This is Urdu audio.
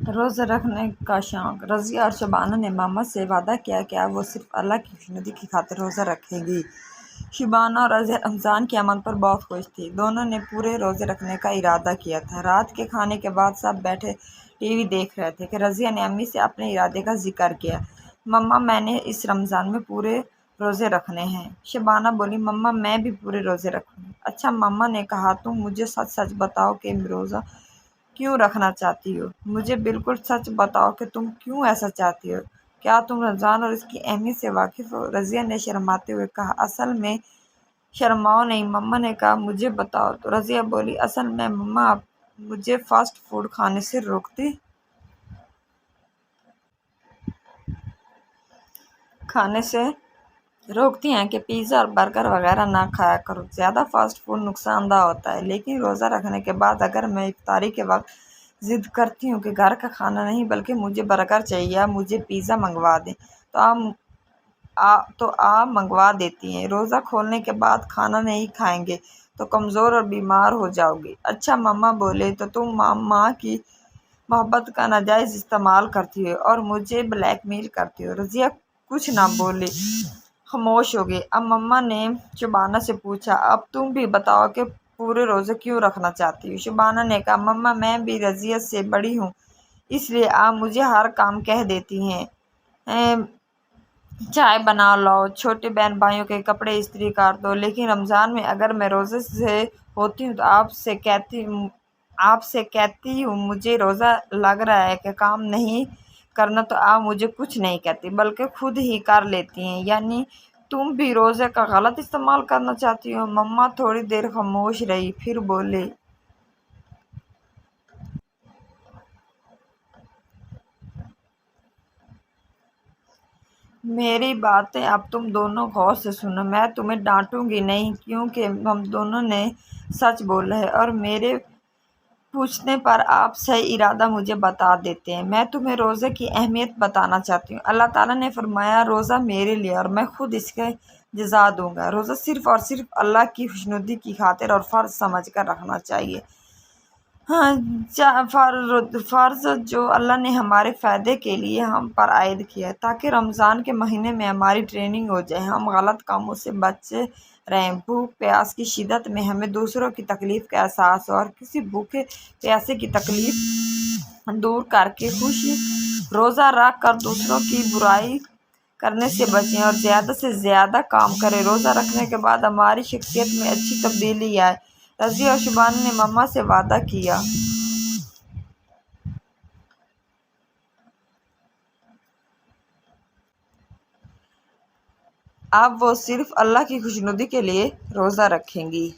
روزہ رکھنے کا شوق۔ رضیہ اور شبانہ نے ماما سے وعدہ کیا کہ اب وہ صرف اللہ کی خوشنودی کی خاطر روزہ رکھیں گی۔ شبانہ اور رضیہ رمضان کے عمل پر بہت خوش تھی۔ دونوں نے پورے روزے رکھنے کا ارادہ کیا تھا۔ رات کے کھانے کے بعد سب بیٹھے ٹی وی دیکھ رہے تھے کہ رضیہ نے امی سے اپنے ارادے کا ذکر کیا۔ مما میں نے اس رمضان میں پورے روزے رکھنے ہیں۔ شبانہ بولی مما میں بھی پورے روزے رکھوں گی۔ اچھا مما نے کہا تم مجھے سچ سچ بتاؤ کہ روزہ کیوں رکھنا چاہتی ہو؟ مجھے بالکل سچ بتاؤ کہ تم کیوں ایسا چاہتی ہو؟ کیا تم رمضان اور اس کی اہمیت سے واقف ہو؟ رضیہ نے شرماتے ہوئے کہا اصل میں شرماؤ نہیں۔ مما نے کہا مجھے بتاؤ تو رضیہ بولی اصل میں مما آپ مجھے فاسٹ فوڈ کھانے سے روکتی ہیں کہ پیزا اور برگر وغیرہ نہ کھایا کرو، زیادہ فاسٹ فوڈ نقصان دہ ہوتا ہے۔ لیکن روزہ رکھنے کے بعد اگر میں افطاری کے وقت ضد کرتی ہوں کہ گھر کا کھانا نہیں بلکہ مجھے برگر چاہیے یا مجھے پیزا منگوا دیں تو آپ منگوا دیتی ہیں۔ روزہ کھولنے کے بعد کھانا نہیں کھائیں گے تو کمزور اور بیمار ہو جاؤ گی۔ اچھا مما بولے تو تم ماں کی محبت کا ناجائز استعمال کرتی ہو اور مجھے بلیک میل کرتی ہو۔ رضیہ کچھ نہ بولی، خاموش ہو گئی۔ اب مما نے شبانہ سے پوچھا اب تم بھی بتاؤ کہ پورے روزے کیوں رکھنا چاہتی ہو؟ شبانہ نے کہا مما میں بھی رضیہ سے بڑی ہوں اس لیے آپ مجھے ہر کام کہہ دیتی ہیں، چائے بنا لاؤ، چھوٹے بہن بھائیوں کے کپڑے استری کر دو، لیکن رمضان میں اگر میں روزے سے ہوتی ہوں تو آپ سے کہتی ہوں مجھے روزہ لگ رہا ہے کہ کام نہیں کرنا تو آپ مجھے کچھ نہیں کہتی بلکہ خود ہی کر لیتی ہیں، یعنی تم بھی روزے کا غلط استعمال کرنا چاہتی ہو۔ مما تھوڑی دیر خاموش رہی پھر بولے میری باتیں اب تم دونوں غور سے سنو، میں تمہیں ڈانٹوں گی نہیں کیونکہ ہم دونوں نے سچ بولا ہے اور میرے پوچھنے پر آپ صحیح ارادہ مجھے بتا دیتے ہیں۔ میں تمہیں روزے کی اہمیت بتانا چاہتی ہوں۔ اللہ تعالیٰ نے فرمایا روزہ میرے لیے اور میں خود اس کی جزا دوں گا۔ روزہ صرف اور صرف اللہ کی خوشنودی کی خاطر اور فرض سمجھ کر رکھنا چاہیے۔ فرض جو اللہ نے ہمارے فائدے کے لیے ہم پر عائد کیا ہے تاکہ رمضان کے مہینے میں ہماری ٹریننگ ہو جائے، ہم غلط کاموں سے بچے رہیں، بھوک پیاس کی شدت میں ہمیں دوسروں کی تکلیف کا احساس ہو اور کسی بھوکے پیاسے کی تکلیف دور کر کے خوشی روزہ رکھ کر دوسروں کی برائی کرنے سے بچیں اور زیادہ سے زیادہ کام کریں۔ روزہ رکھنے کے بعد ہماری شخصیت میں اچھی تبدیلی آئے۔ رضیہ اور شبانہ نے مما سے وعدہ کیا اب وہ صرف اللہ کی خوشنودی کے لیے روزہ رکھیں گی۔